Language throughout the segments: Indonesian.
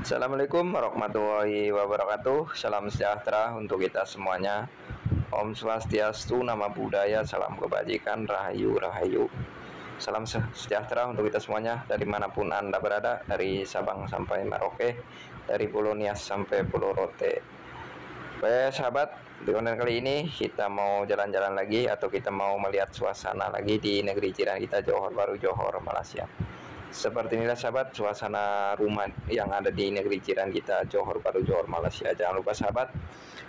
Assalamualaikum warahmatullahi wabarakatuh. Salam sejahtera untuk kita semuanya. Om Swastiastu, Namo Buddhaya, salam kebajikan, rahayu rahayu. Salam sejahtera untuk kita semuanya dimanapun Anda berada, dari Sabang sampai Merauke, dari Pulau Nias sampai Pulau Rote. Baik sahabat, di konten kali ini kita mau jalan-jalan lagi atau kita mau melihat suasana lagi di negeri jiran kita, Johor Bahru, Johor, Malaysia. Seperti inilah sahabat suasana rumah yang ada di negeri jiran kita, Johor Bahru, Johor, Malaysia. Jangan lupa sahabat,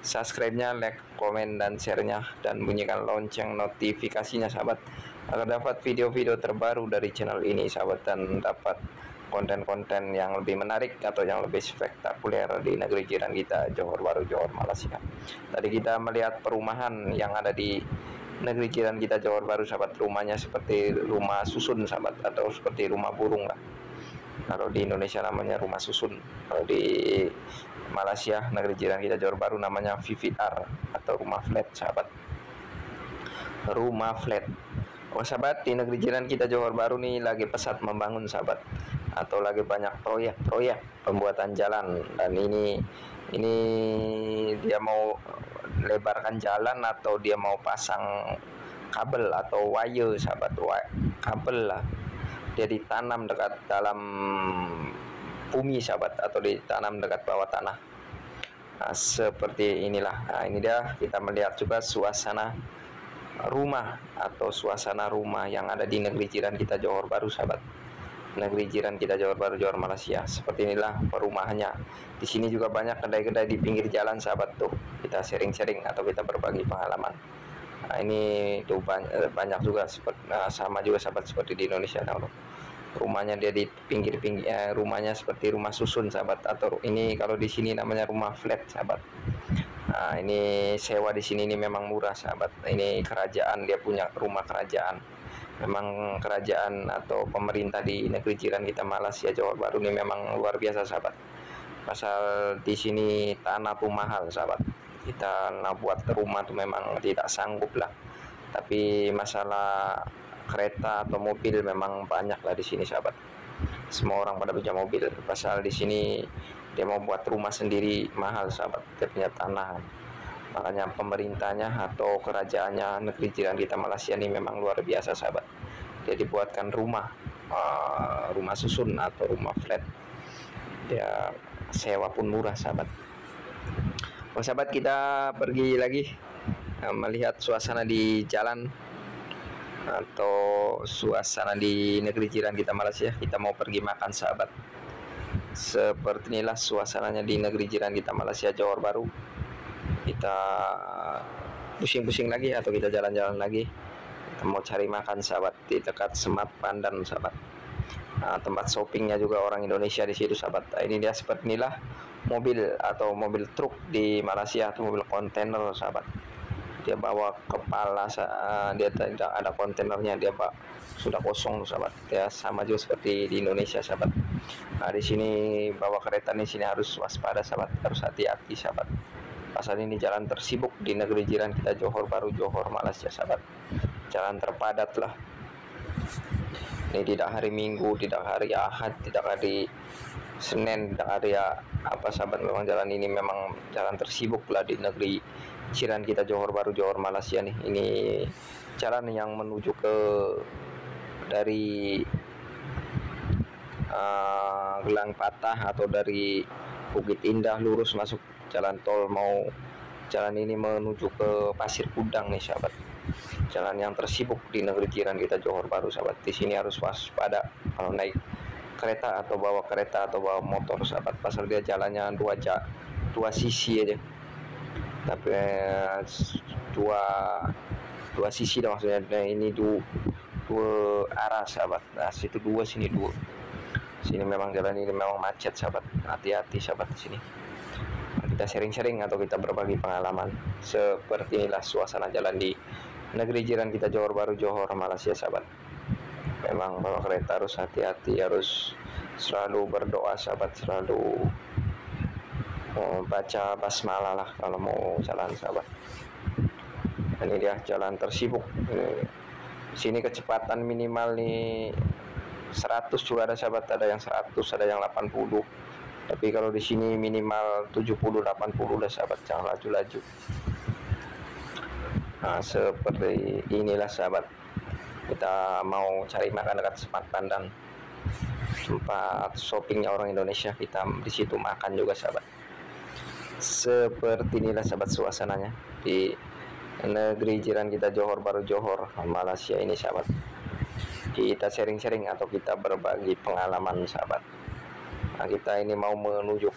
subscribe-nya, like, komen, dan share-nya, dan bunyikan lonceng notifikasinya sahabat, agar dapat video-video terbaru dari channel ini sahabat, dan dapat konten-konten yang lebih menarik atau yang lebih spektakuler di negeri jiran kita, Johor Bahru, Johor, Malaysia. Tadi kita melihat perumahan yang ada di negeri jiran kita, Johor Bahru sahabat. Rumahnya seperti rumah susun sahabat, atau seperti rumah burung lah. Kalau di Indonesia namanya rumah susun, kalau di Malaysia negeri jiran kita Johor Bahru namanya VVR atau rumah flat sahabat. Rumah flat. Oh sahabat, di negeri jiran kita Johor Bahru nih lagi pesat membangun sahabat, atau lagi banyak proyek pembuatan jalan. Dan ini dia mau lebarkan jalan atau dia mau pasang kabel atau wire sahabat, kabel lah. Dia ditanam dekat dalam bumi sahabat, atau ditanam dekat bawah tanah. Nah, seperti inilah. Nah, ini dia kita melihat juga suasana rumah atau suasana rumah yang ada di negeri jiran kita Johor Bahru sahabat. Negeri jiran kita Johor Bahru, Johor, Malaysia. Seperti inilah perumahannya. Di sini juga banyak kedai-kedai di pinggir jalan sahabat tuh. Kita sharing-sharing atau kita berbagi pengalaman. Nah, ini tuh banyak juga seperti sama juga sahabat seperti di Indonesia. Rumahnya dia di pinggir-pinggir, rumahnya seperti rumah susun sahabat, atau ini kalau di sini namanya rumah flat sahabat. Nah, ini sewa di sini ini memang murah sahabat. Ini kerajaan, dia punya rumah kerajaan. Memang kerajaan atau pemerintah di negeri jiran kita Malaysia Johor Bahru ini memang luar biasa sahabat. Pasal di sini tanah tuh mahal sahabat. Kita nak buat rumah tuh memang tidak sanggup lah. Tapi masalah kereta atau mobil memang banyak lah di sini sahabat. Semua orang pada punya mobil. Pasal di sini dia mau buat rumah sendiri mahal sahabat. Dia punya tanah. Makanya pemerintahnya atau kerajaannya negeri jiran kita Malaysia ini memang luar biasa sahabat. Dia dibuatkan rumah, rumah susun atau rumah flat. Dia sewa pun murah sahabat. Oh sahabat, kita pergi lagi melihat suasana di jalan atau suasana di negeri jiran kita Malaysia. Kita mau pergi makan sahabat. Seperti inilah suasananya di negeri jiran kita Malaysia Johor Bahru. Kita pusing-pusing lagi atau kita jalan-jalan lagi. Kita mau cari makan sahabat di dekat Semat Pandan sahabat. Nah, tempat shoppingnya juga orang Indonesia di situ sahabat. Nah, ini dia seperti inilah mobil atau mobil truk di Malaysia atau mobil kontainer sahabat. Dia bawa kepala, dia tidak ada kontainernya, dia sudah kosong sahabat. Ya sama juga seperti di Indonesia sahabat. Nah, di sini bawa kereta di sini harus waspada sahabat, harus hati-hati sahabat. Pasal ini jalan tersibuk di negeri jiran kita Johor Bahru, Johor, Malaysia sahabat. Jalan terpadat lah. Ini tidak hari Minggu, tidak hari Ahad, tidak hari Senin, tidak hari apa sahabat. Memang jalan ini memang jalan tersibuk lah di negeri jiran kita Johor Bahru, Johor, Malaysia nih. Ini jalan yang menuju ke dari Gelang Patah atau dari Bukit Indah lurus masuk jalan tol, mau jalan ini menuju ke Pasir Kudang nih sahabat. Jalan yang tersibuk di negeri jiran kita Johor Bahru sahabat. Di sini harus waspada kalau naik kereta atau bawa kereta atau bawa motor sahabat. Pasal dia jalannya dua sisi aja. Tapi dua sisi dah maksudnya. Nah, ini dua arah sahabat. Nah, situ dua, sini dua. Sini memang jalan ini memang macet sahabat. Hati-hati sahabat di sini. Kita sharing-sharing atau kita berbagi pengalaman. Seperti inilah suasana jalan di negeri jiran kita Johor Bahru, Johor, Malaysia sahabat. Memang bawa kereta harus hati-hati, harus selalu berdoa sahabat, selalu baca basmalah lah kalau mau jalan sahabat. Ini dia jalan tersibuk. Sini kecepatan minimal nih 100 juga ada sahabat, ada yang 100, ada yang 80. Tapi kalau di sini minimal 70-80 lah sahabat, jangan laju-laju. Nah, seperti inilah sahabat, kita mau cari makan dekat Semat Pandan, tempat shoppingnya orang Indonesia, kita di situ makan juga sahabat. Seperti inilah sahabat suasananya di negeri jiran kita, Johor Bahru, Johor, Malaysia ini sahabat. Kita sharing-sharing atau kita berbagi pengalaman sahabat. Nah, kita ini mau menuju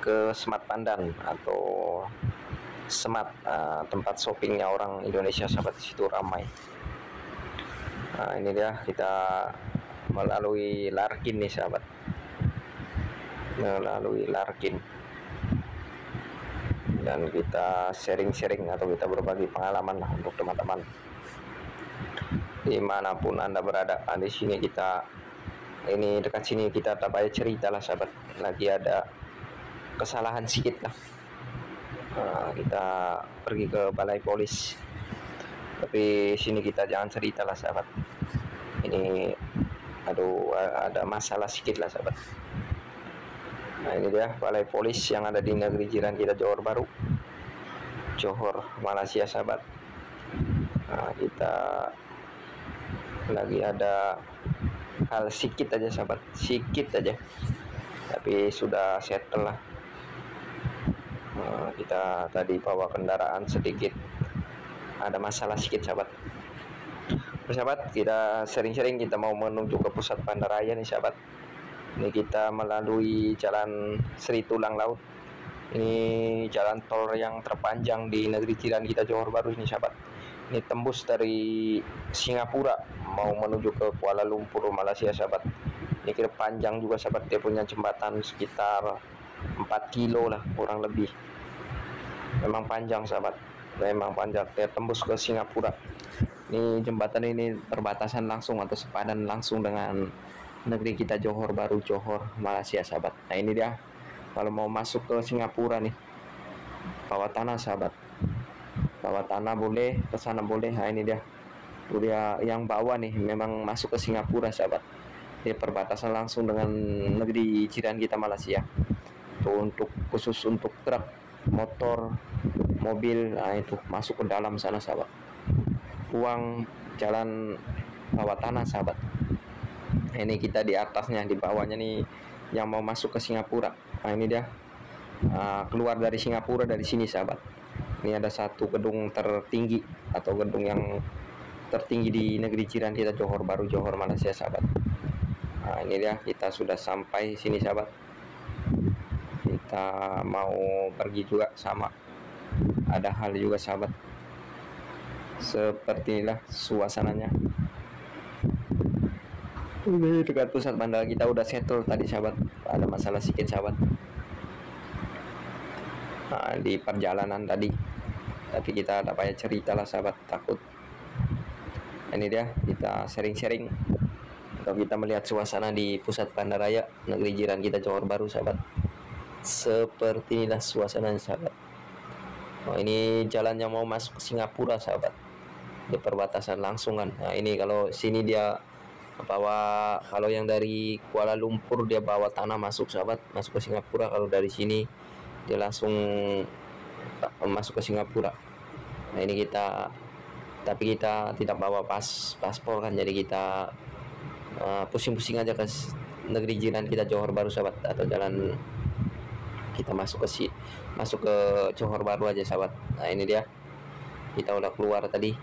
ke Semat Pandan atau Semat, tempat shoppingnya orang Indonesia sahabat, di situ ramai. Nah, ini dia, kita melalui Larkin nih sahabat, melalui Larkin, dan kita sharing-sharing atau kita berbagi pengalaman lah untuk teman-teman dimanapun anda berada. Nah, di sini kita ini dekat sini kita tak payah cerita lah sahabat, lagi ada kesalahan sedikit lah. Nah, kita pergi ke balai polis, tapi sini kita jangan cerita lah sahabat, ini aduh ada masalah sedikit lah sahabat. Nah, ini dia balai polis yang ada di negeri jiran kita, Johor Bahru, Johor, Malaysia sahabat. Nah, kita lagi ada hal sedikit aja sahabat, sedikit aja, tapi sudah settle lah. Kita tadi bawa kendaraan sedikit, ada masalah sedikit sahabat. Sahabat, kita sering-sering kita mau menuju ke pusat bandaraya nih sahabat. Ini kita melalui jalan Sri Tulang Laut. Ini jalan tol yang terpanjang di negeri jiran kita, Johor Bahru ini sahabat. Ini tembus dari Singapura mau menuju ke Kuala Lumpur, Malaysia sahabat. Ini kira panjang juga sahabat, dia punya jembatan sekitar 4 kilo lah kurang lebih. Memang panjang sahabat, memang panjang, dia tembus ke Singapura. Ini jembatan ini perbatasan langsung atau sepadan langsung dengan negeri kita, Johor Bahru, Johor, Malaysia sahabat. Nah, ini dia, kalau mau masuk ke Singapura nih, bawah tanah sahabat, bawah tanah boleh, ke sana boleh. Nah, ini dia, dia yang bawah nih memang masuk ke Singapura sahabat. Ini perbatasan langsung dengan negeri jiran kita, Malaysia. Untuk khusus untuk truk, motor, mobil, nah itu masuk ke dalam sana sahabat. Uang jalan bawah tanah sahabat. Ini kita di atasnya, di bawahnya nih yang mau masuk ke Singapura. Nah, ini dia, keluar dari Singapura dari sini sahabat. Ini ada satu gedung tertinggi atau gedung yang tertinggi di negeri jiran kita, Johor Bahru, Johor, Malaysia sahabat. Nah, ini dia, kita sudah sampai sini sahabat. Kita mau pergi juga sama, ada hal juga sahabat. Seperti inilah suasananya. Ini dekat pusat bandara kita udah settle tadi sahabat, ada masalah sedikit sahabat. Nah, di perjalanan tadi, tapi kita tak payah cerita lah sahabat, takut. Ini dia, kita sharing-sharing atau kita melihat suasana di pusat bandaraya negeri jiran kita, Johor Bahru sahabat. Seperti inilah suasananya sahabat. Oh, ini jalan yang mau masuk ke Singapura sahabat, di perbatasan langsung kan. Nah, ini kalau sini dia bawa, kalau yang dari Kuala Lumpur dia bawa tanah masuk sahabat, masuk ke Singapura. Kalau dari sini dia langsung masuk ke Singapura. Nah, ini kita, tapi kita tidak bawa paspor kan, jadi kita pusing-pusing aja ke negeri jiran kita, Johor Bahru sahabat, atau jalan kita masuk ke Johor Bahru aja sahabat. Nah, ini dia, kita udah keluar tadi.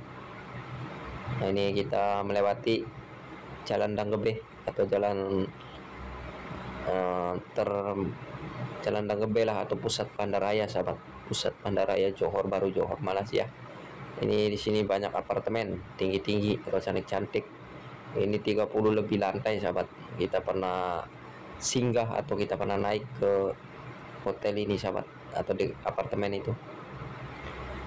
Nah, ini kita melewati Jalan Danggebe atau jalan Jalan Danggebe lah, atau pusat bandaraya sahabat, pusat bandaraya Johor Bahru, Johor, Malaysia. Ini di sini banyak apartemen tinggi-tinggi atau cantik-cantik. Ini 30 lebih lantai sahabat. Kita pernah singgah atau kita pernah naik ke hotel ini sahabat, atau di apartemen itu.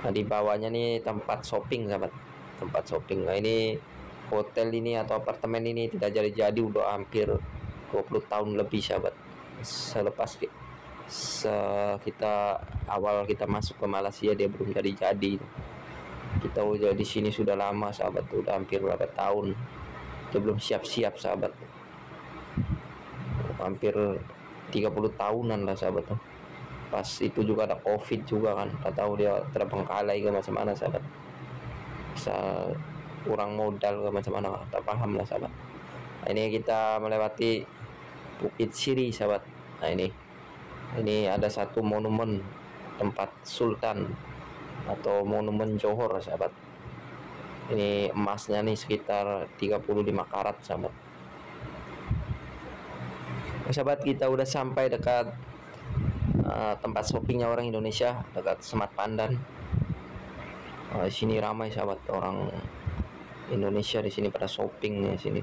Nah, di bawahnya nih tempat shopping sahabat, tempat shopping. Nah, ini hotel ini atau apartemen ini tidak jadi-jadi udah hampir 20 tahun lebih sahabat. Selepas kita awal kita masuk ke Malaysia dia belum jadi-jadi. Kita udah di sini sudah lama sahabat, udah hampir berapa tahun. Dia belum siap-siap sahabat. Hampir 30 tahunan lah sahabat tuh. Pas itu juga ada covid juga kan, tak tahu dia terbengkalai ke macam mana sahabat, bisa kurang modal ke macam mana tak paham lah sahabat. Nah, ini kita melewati Bukit Siri sahabat. Nah ini ada satu monumen tempat Sultan atau monumen Johor sahabat. Ini emasnya nih sekitar 35 karat sahabat. Sahabat, kita udah sampai dekat tempat shoppingnya orang Indonesia, dekat Semat Pandan. Di sini ramai sahabat, orang Indonesia di sini pada shopping di sini.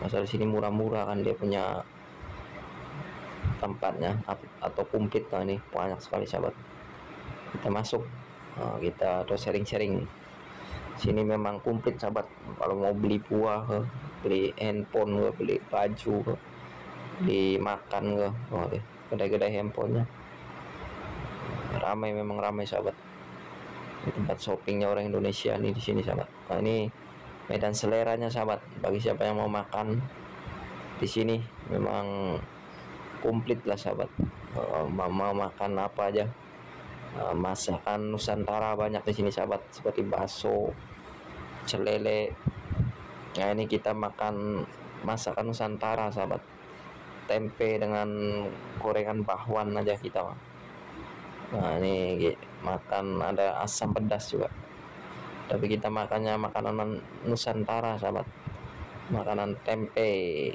Masalah di sini murah-murah kan, dia punya tempatnya atau kumplit. Nah, ini banyak sekali sahabat. Kita masuk, kita atau sharing-sharing. Sini memang kumplit sahabat. Kalau mau beli buah, beli handphone, beli baju, beli makan ke, kedai-kedai handphonenya ramai, memang ramai sahabat. Di tempat shoppingnya orang Indonesia nih di sini sahabat. Nah, ini medan seleranya sahabat, bagi siapa yang mau makan di sini memang komplit lah sahabat. Mau makan apa aja, masakan Nusantara banyak di sini sahabat, seperti bakso, celele. Nah, ini kita makan masakan Nusantara sahabat, tempe dengan gorengan bakwan aja kita. Nah, ini makan ada asam pedas juga, tapi kita makannya makanan Nusantara sahabat, makanan tempe.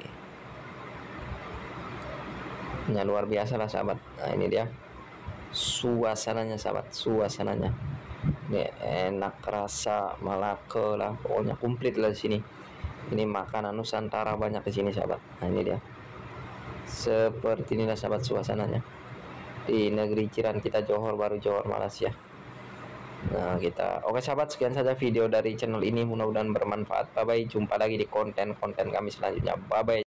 Ya, luar biasa lah sahabat. Nah, ini dia suasananya sahabat, suasananya ini enak, rasa Malaka lah, pokoknya komplit lah di sini. Ini makanan Nusantara banyak di sini sahabat. Nah, ini dia, seperti inilah sahabat suasananya di negeri jiran kita, Johor Baru, Johor Malaysia. Nah, oke sahabat, sekian saja video dari channel ini, mudah-mudahan bermanfaat. Bye bye, jumpa lagi di konten-konten kami selanjutnya. Bye bye.